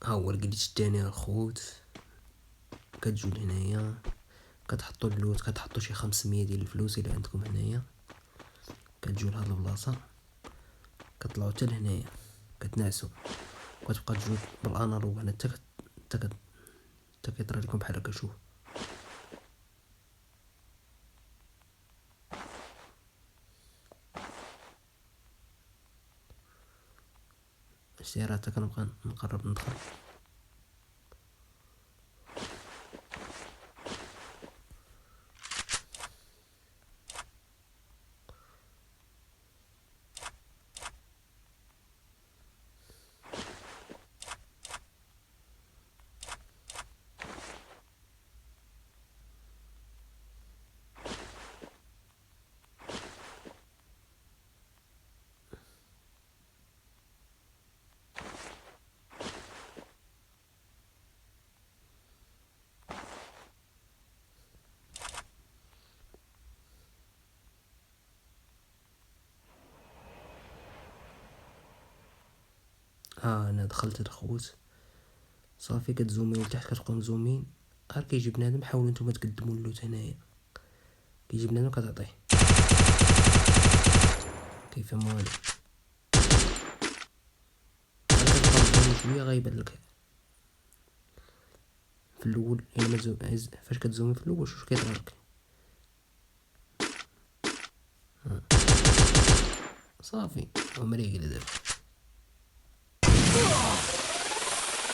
ها هو الجليتش الثاني الخوت. كتجو لهنايا كتحطوا اللوت، كتحطوا شي 500 ديال الفلوس اللي عندكم هنايا، كتجو لهاد البلاصه، كطلعوا حتى لهنايا كتنعسوا، وكتبقى تجو بالانالوج هنا حتى كيطرى لكم بحال هكا. شوف سير حتى كنبقى نقرب ندخل. انا دخلت الخوت صافي. كتزوميو لتحت، كتبقاو مزومين، غير كيجي بنادم حاولوا نتوما تقدموا اللوت هنايا. كيجي بنادم كتعطيه، كيفهم والو. كتبقى مزوم شويه غيبان لك في الاول الا ما تزوم. فاش كتزومي في الاول شوف كيطرى لك. صافي عمري دابا.